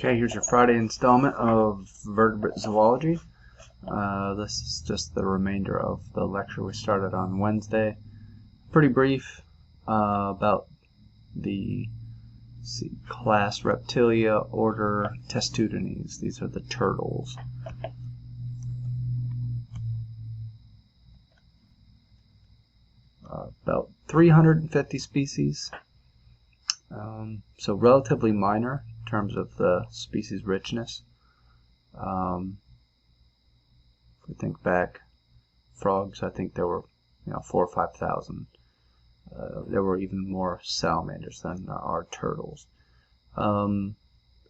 Okay, here's your Friday installment of Vertebrate Zoology. This is just the remainder of the lecture we started on Wednesday. Pretty brief about the class Reptilia, order Testudines. These are the turtles. About 350 species. So relatively minor in terms of the species richness. If we think back, frogs, I think there were 4,000 or 5,000. There were even more salamanders than there are turtles.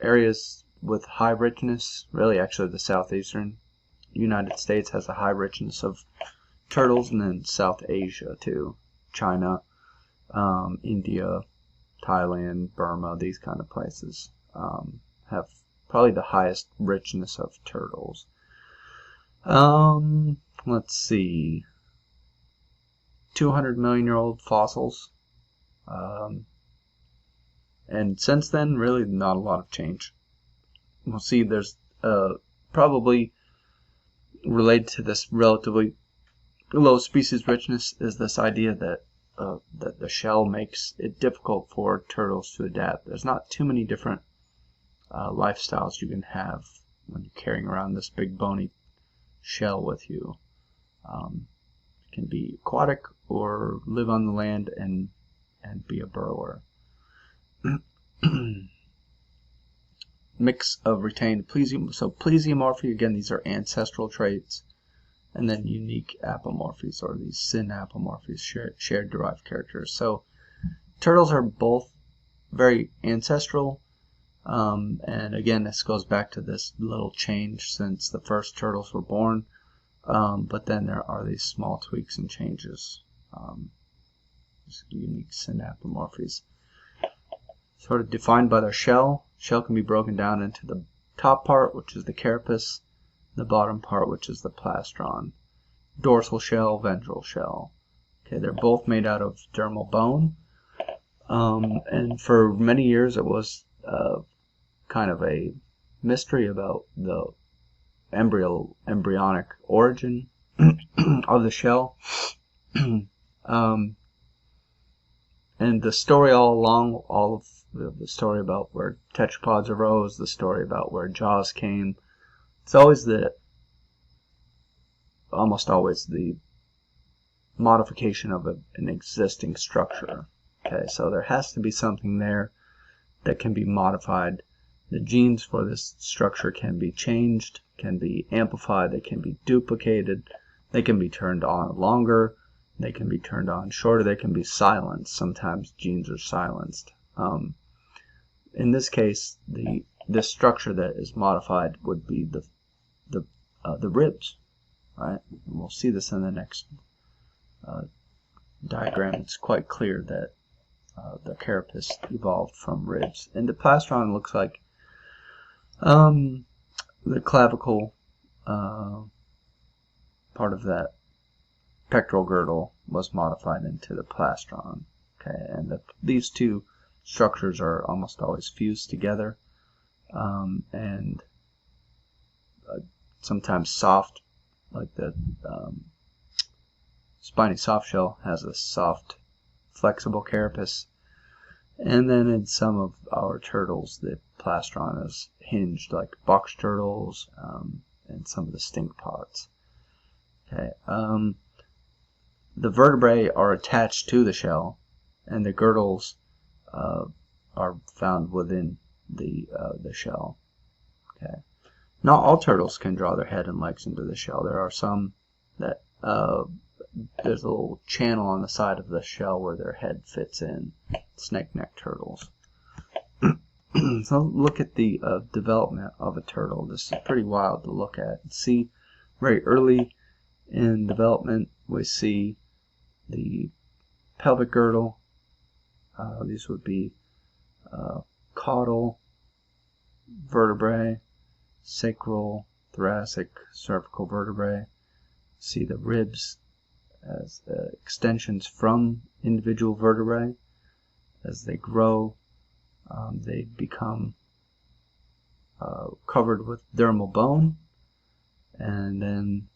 Areas with high richness, really actually the southeastern United States has a high richness of turtles, and then South Asia too. China, India, Thailand, Burma, these kind of places have probably the highest richness of turtles. Let's see, 200 million year old fossils, and since then really not a lot of change. We'll see there's probably related to this relatively low species richness is this idea that that the shell makes it difficult for turtles to adapt. There's not too many different lifestyles you can have when you're carrying around this big bony shell with you. It can be aquatic or live on the land and be a burrower. Mix of retained plesiomorphy, again these are ancestral traits, and then unique apomorphies, or these synapomorphies, shared derived characters. So turtles are both very ancestral, and again this goes back to this little change since the first turtles were born, but then there are these small tweaks and changes, unique synapomorphies. Sort of defined by their shell. Shell can be broken down into the top part, which is the carapace, the bottom part, which is the plastron. Dorsal shell, ventral shell. Okay, they're both made out of dermal bone, and for many years it was kind of a mystery about the embryonic origin of the shell. And the story all along, all of the story about where tetrapods arose, the story about where jaws came, it's always almost always the modification of an existing structure. Okay, so there has to be something there that can be modified. The genes for this structure can be changed, can be amplified, they can be duplicated, they can be turned on longer, they can be turned on shorter, they can be silenced. Sometimes genes are silenced. In this case, the structure that is modified would be the ribs, right? And we'll see this in the next diagram. It's quite clear that the carapace evolved from ribs, and the plastron looks like the clavicle part of that pectoral girdle was modified into the plastron. Okay, and these two structures are almost always fused together, and sometimes soft, like the spiny softshell has a soft, flexible carapace, and then in some of our turtles the plastron is hinged, like box turtles and some of the stink pods. Okay. The vertebrae are attached to the shell, and the girdles are found within the shell. Okay. Not all turtles can draw their head and legs into the shell. There are some that there's a little channel on the side of the shell where their head fits in. Snake-necked turtles. So look at the development of a turtle. This is pretty wild to look at. See, very early in development we see the pelvic girdle. These would be caudal vertebrae, sacral, thoracic, cervical vertebrae. See the ribs as extensions from individual vertebrae. As they grow, they become covered with dermal bone, and then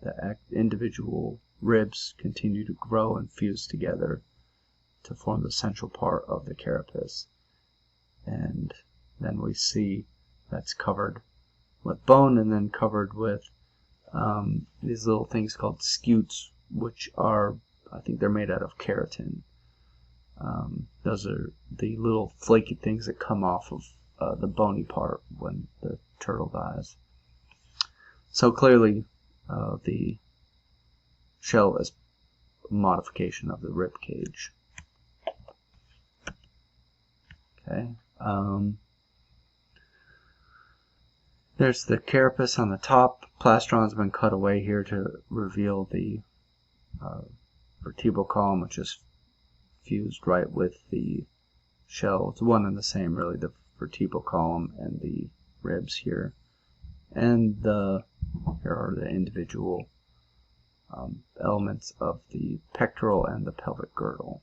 the individual ribs continue to grow and fuse together to form the central part of the carapace. And then we see that's covered with bone and then covered with these little things called scutes, which are, I think they're made out of keratin. Those are the little flaky things that come off of the bony part when the turtle dies. So clearly the shell is a modification of the rib cage. Okay. There's the carapace on the top. Plastron's been cut away here to reveal the vertebral column, which is fused right with the shell. It's one and the same, really, the vertebral column and the ribs here. And here are the individual elements of the pectoral and the pelvic girdle.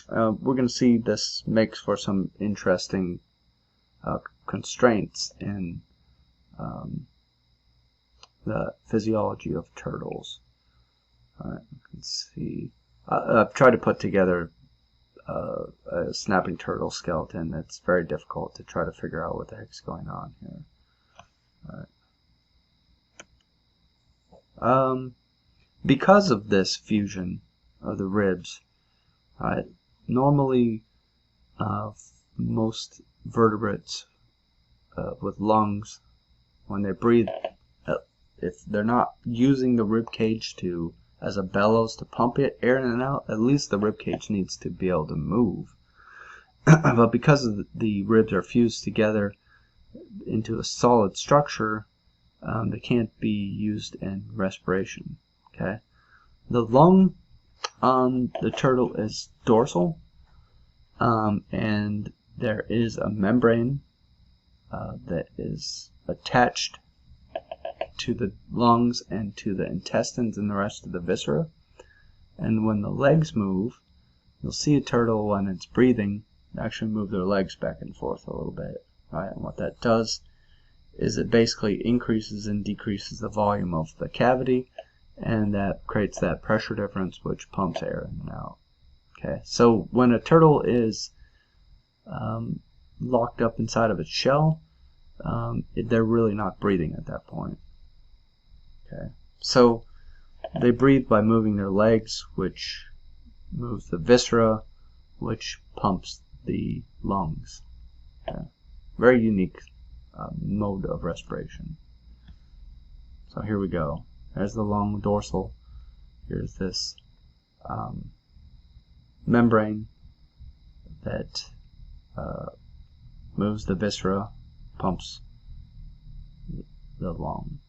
We're going to see this makes for some interesting constraints in the physiology of turtles. You can see I've tried to put together a snapping turtle skeleton. It's very difficult to try to figure out what the heck's going on here. Because of this fusion of the ribs, normally most vertebrates with lungs, when they breathe, if they're not using the rib cage as a bellows to pump air in and out, at least the rib cage needs to be able to move. But because the ribs are fused together into a solid structure, they can't be used in respiration. Okay, the lung on the turtle is dorsal, and there is a membrane that is attached to the lungs and to the intestines and the rest of the viscera. And when the legs move, you'll see a turtle when it's breathing actually move their legs back and forth a little bit, right? And what that does is it basically increases and decreases the volume of the cavity, and that creates that pressure difference which pumps air in and out. Okay, so when a turtle is locked up inside of its shell, they're really not breathing at that point. Okay, so they breathe by moving their legs, which moves the viscera, which pumps the lungs. Okay. Very unique mode of respiration. So here we go. There's the lung dorsal. Here's this membrane that moves the viscera, pumps the lung.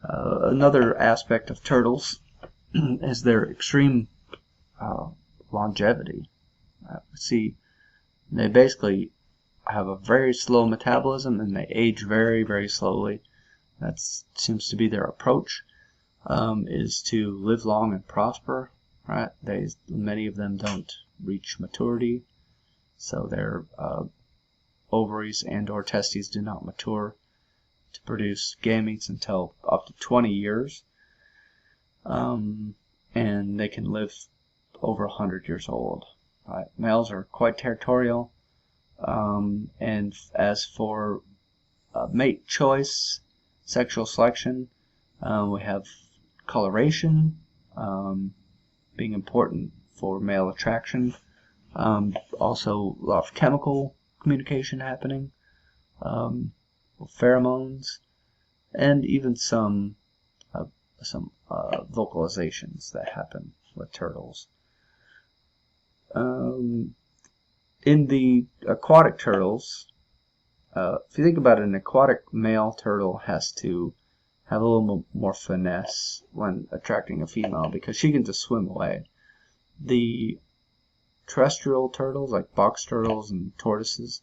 Another aspect of turtles is their extreme longevity. See, they basically have a very slow metabolism and they age very, very slowly. That seems to be their approach, is to live long and prosper. Right? Many of them don't reach maturity, so their ovaries and/or testes do not mature to produce gametes until up to 20 years, and they can live over 100 years old. Right? Males are quite territorial, and as for mate choice, sexual selection, we have coloration being important for male attraction. Also a lot of chemical communication happening, pheromones, and even some vocalizations that happen with turtles. In the aquatic turtles, if you think about it, an aquatic male turtle has to have a little more finesse when attracting a female because she can just swim away. The terrestrial turtles, like box turtles and tortoises,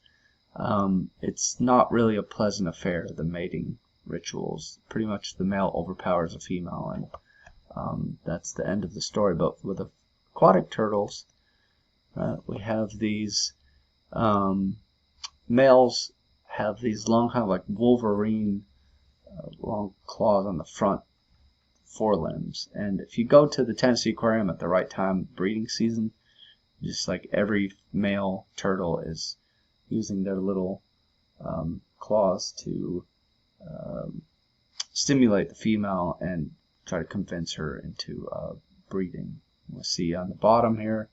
it's not really a pleasant affair, the mating rituals. Pretty much the male overpowers a female, that's the end of the story. But with aquatic turtles, we have these males have these long, kind of like Wolverine, long claws on the front forelimbs. And if you go to the Tennessee Aquarium at the right time, breeding season, just like every male turtle is using their little claws to stimulate the female and try to convince her into breeding. We'll see on the bottom here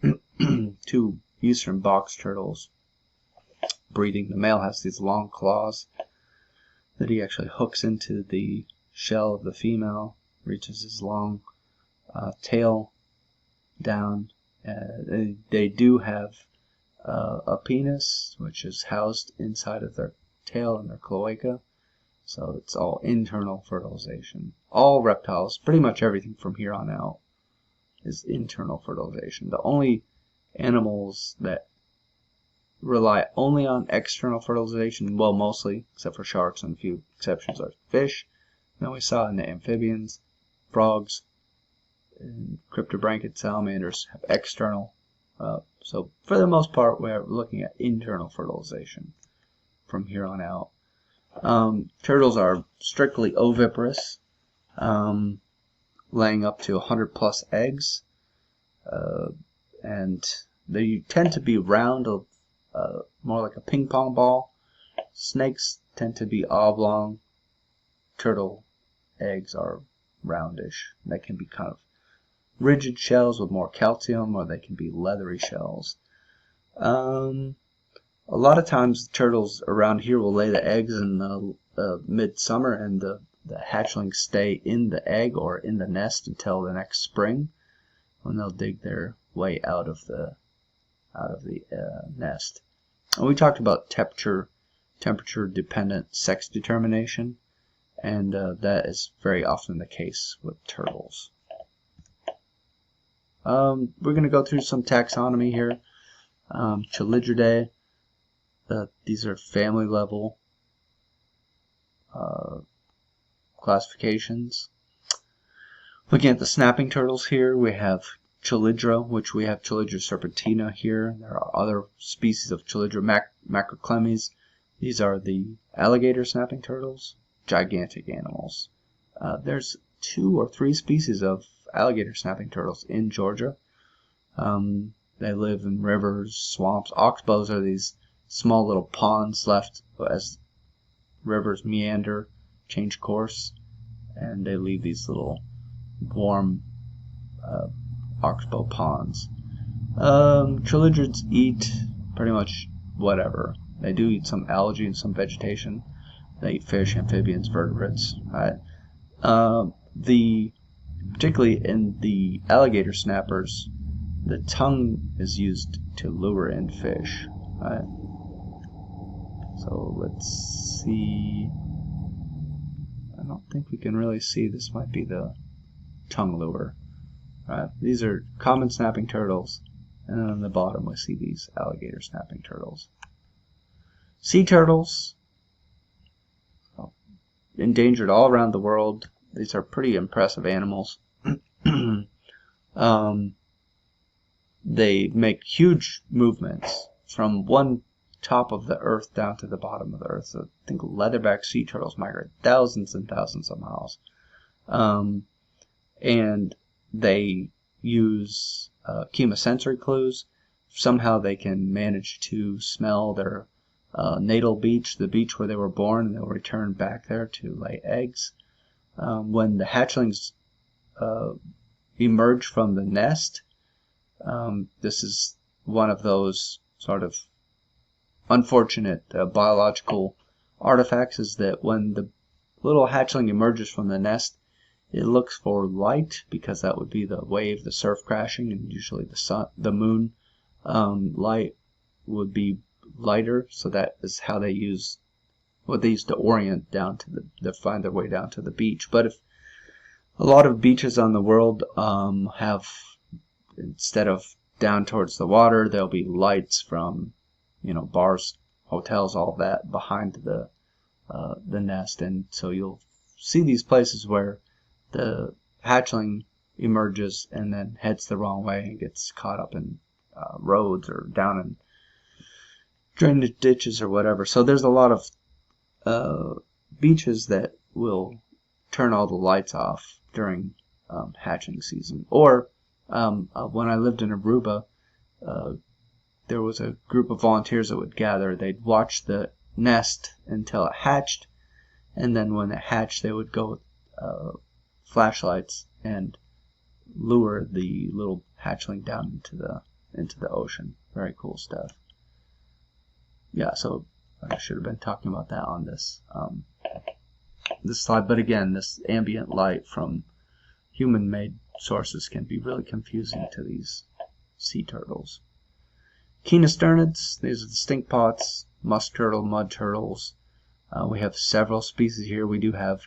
2 eastern box turtles breeding. The male has these long claws that he actually hooks into the shell of the female, reaches his long tail down. They do have a penis, which is housed inside of their tail and their cloaca. So it's all internal fertilization. All reptiles, pretty much everything from here on out, is internal fertilization. The only animals that rely only on external fertilization, well, mostly, except for sharks and a few exceptions, are fish. Then we saw in the amphibians, frogs, and cryptobranchid salamanders have external. So for the most part, we're looking at internal fertilization from here on out. Turtles are strictly oviparous, laying up to 100 plus eggs, and they tend to be round, more like a ping pong ball. Snakes tend to be oblong. Turtle eggs are roundish. They can be kind of rigid shells with more calcium, or they can be leathery shells. A lot of times turtles around here will lay the eggs in midsummer, and the hatchlings stay in the egg or in the nest until the next spring, when they'll dig their way out of the nest. And we talked about temperature dependent sex determination, and that is very often the case with turtles. We're going to go through some taxonomy here. Chelydridae. These are family level classifications. Looking at the snapping turtles here, we have Chelydra, which we have Chelydra serpentina here. There are other species of Chelydra macroclemys. These are the alligator snapping turtles, gigantic animals. There's 2 or 3 species of alligator snapping turtles in Georgia. They live in rivers, swamps. Oxbows are these small little ponds left as rivers meander, change course, and they leave these little warm oxbow ponds. Chelydrids eat pretty much whatever. They do eat some algae and some vegetation. They eat fish, amphibians, vertebrates. Right? Particularly in the alligator snappers, the tongue is used to lure in fish. Right? So let's see. I don't think we can really see. This might be the tongue lure. Right? These are common snapping turtles, and then on the bottom we see these alligator snapping turtles. Sea turtles, endangered all around the world. These are pretty impressive animals. They make huge movements from one top of the earth down to the bottom of the earth. So I think leatherback sea turtles migrate thousands and thousands of miles. And they use chemosensory clues. Somehow they can manage to smell their natal beach, the beach where they were born, and they'll return back there to lay eggs. When the hatchlings emerge from the nest, this is one of those sort of unfortunate biological artifacts, is that when the little hatchling emerges from the nest, it looks for light, because that would be the wave, the surf crashing, and usually the moon light would be lighter. So that is how they use to orient down to they find their way down to the beach. But if a lot of beaches on the world have, instead of down towards the water, there'll be lights from bars, hotels, all that behind the nest, and so you'll see these places where the hatchling emerges and then heads the wrong way and gets caught up in roads or down in drainage ditches or whatever. So there's a lot of beaches that will turn all the lights off during hatching season. Or when I lived in Aruba, there was a group of volunteers that would gather. They'd watch the nest until it hatched, and then when it hatched, they would go with flashlights and lure the little hatchling down into the ocean. Very cool stuff. Yeah, so I should have been talking about that on this slide. But again, this ambient light from human-made sources can be really confusing to these sea turtles. Testudines, these are the stink pots, musk turtle, mud turtles. We have several species here. We do have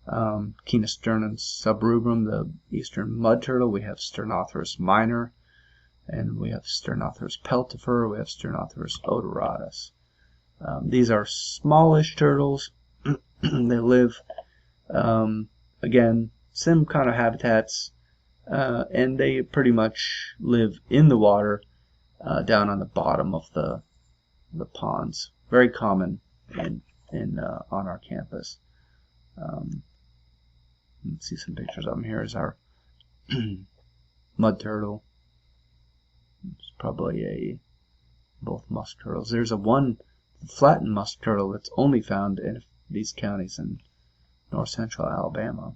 Testudines subrubrum, the eastern mud turtle. We have Sternotheris minor, and we have Sternotheris peltifer. We have Sternotheris odoratus. These are smallish turtles. They live, again, same kind of habitats, and they pretty much live in the water, down on the bottom of the ponds. Very common on our campus. Let's see some pictures of them. Here is our mud turtle. It's probably both musk turtles. There's one flattened musk turtle that's only found in these counties in north central Alabama.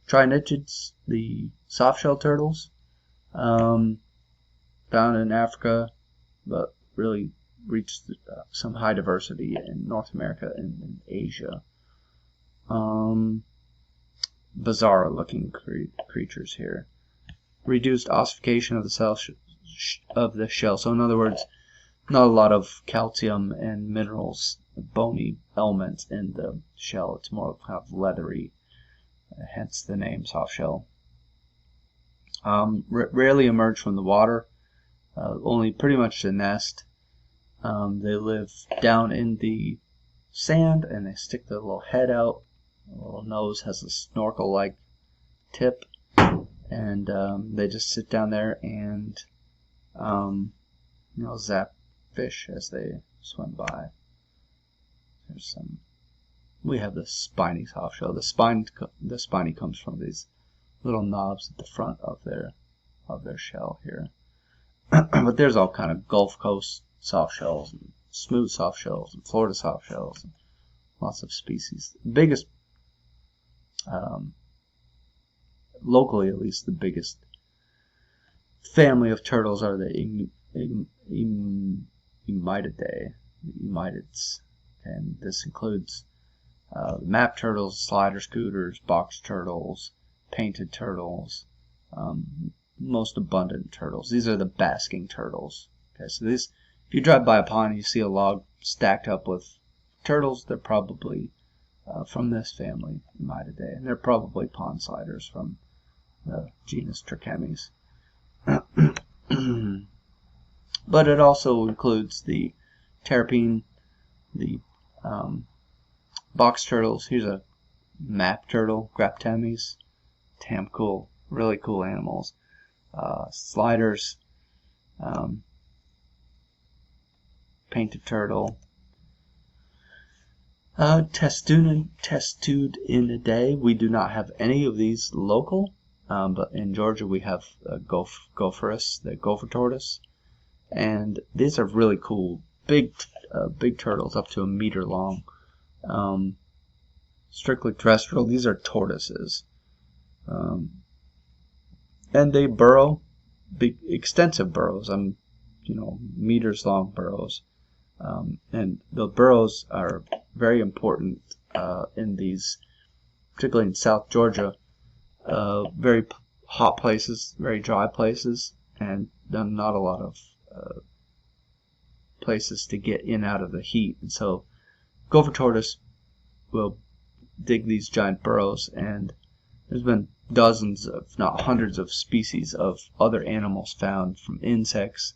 Trinitids, the soft-shell turtles, found in Africa, but really reached some high diversity in North America and in Asia. Bizarre looking creatures here. Reduced ossification of the shell. So in other words, not a lot of calcium and minerals, bony elements in the shell. It's more kind of leathery, hence the name soft shell. Rarely emerge from the water. Only pretty much the nest. They live down in the sand, and they stick their little head out. The little nose has a snorkel-like tip, and they just sit down there and zap fish as they swim by. There's some. We have the spiny soft shell. The spiny comes from these little knobs at the front of their shell here. But there's all kind of Gulf Coast soft shells and smooth soft shells and Florida soft shells and lots of species. The biggest, locally at least, the biggest family of turtles are the Emydidae, emydids, and this includes map turtles, slider scooters, box turtles, painted turtles, most abundant turtles. These are the basking turtles. Okay, so if you drive by a pond and you see a log stacked up with turtles, they're probably from this family, Emydidae, and they're probably pond sliders from the genus Trichemes. But it also includes the terrapin, the box turtles. Here's a map turtle, Graptemes. Damn cool, really cool animals. Sliders, painted turtle, Testudinidae. We do not have any of these local, but in Georgia we have Gopherus, the gopher tortoise, and these are really cool, big turtles, up to 1 meter long. Strictly terrestrial. These are tortoises. And they burrow, big, extensive burrows, meters long burrows. And the burrows are very important in these, particularly in South Georgia, very hot places, very dry places, and not a lot of places to get in out of the heat. And so gopher tortoise will dig these giant burrows, and there's been dozens, if not hundreds, of species of other animals found, from insects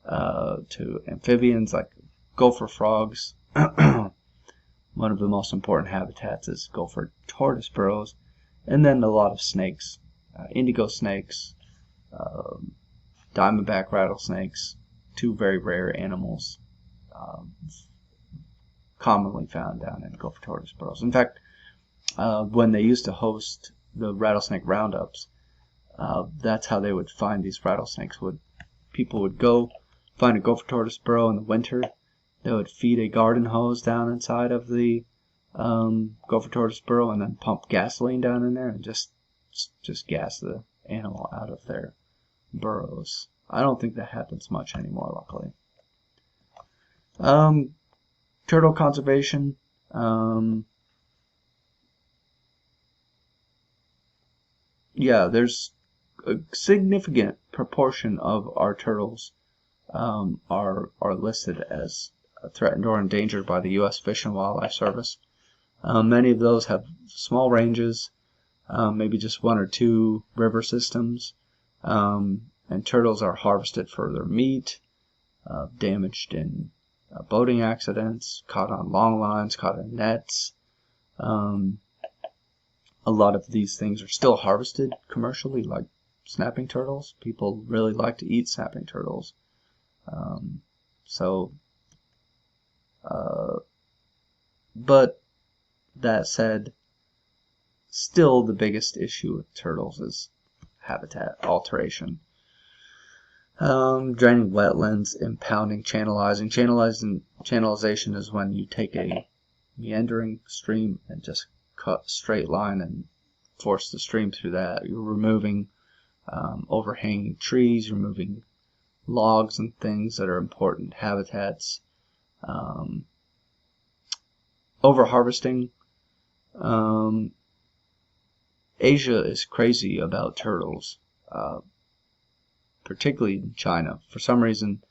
to amphibians like gopher frogs. One of the most important habitats is gopher tortoise burrows, And then a lot of snakes, indigo snakes, diamondback rattlesnakes, two very rare animals commonly found down in Gopher Tortoise burrows. In fact, when they used to host the rattlesnake roundups, that's how they would find these rattlesnakes. People would go find a Gopher Tortoise burrow in the winter. They would feed a garden hose down inside of the Gopher Tortoise burrow and then pump gasoline down in there and just gas the animal out of their burrows. I don't think that happens much anymore, luckily. Turtle conservation. Yeah, there's a significant proportion of our turtles are listed as threatened or endangered by the U.S. Fish and Wildlife Service. Many of those have small ranges, maybe just one or two river systems, and turtles are harvested for their meat, damaged in boating accidents, caught on long lines, caught in nets. A lot of these things are still harvested commercially, like snapping turtles. People really like to eat snapping turtles. But that said, still the biggest issue with turtles is habitat alteration. Draining wetlands, impounding, channelizing. Channelization is when you take a meandering stream and just cut a straight line and force the stream through that. You're removing overhanging trees, you're removing logs and things that are important habitats. Overharvesting. Asia is crazy about turtles, particularly in China. For some reason,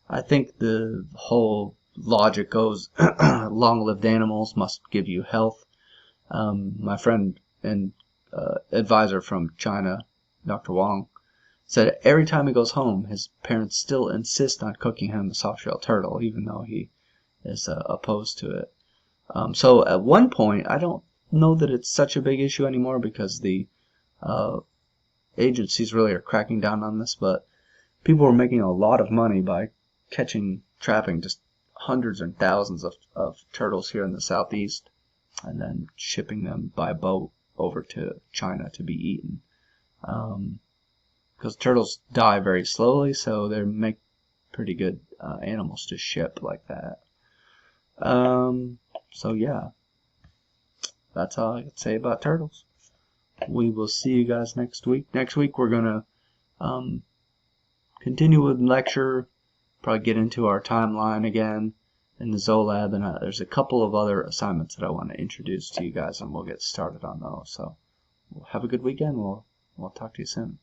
I think the whole logic goes, long-lived animals must give you health. My friend and advisor from China, Dr. Wang, said every time he goes home, his parents still insist on cooking him the soft-shell turtle, even though he is opposed to it. So at one point, I don't know that it's such a big issue anymore because the agencies really are cracking down on this, but people were making a lot of money by trapping just hundreds and thousands of turtles here in the southeast and then shipping them by boat over to China to be eaten. Because turtles die very slowly, so they make pretty good animals to ship like that. So yeah, that's all I can say about turtles. We will see you guys next week. Next week we're going to continue with lecture, probably get into our timeline again in the Zoolab, and there's a couple of other assignments that I want to introduce to you guys, and we'll get started on those. So have a good weekend. We'll talk to you soon.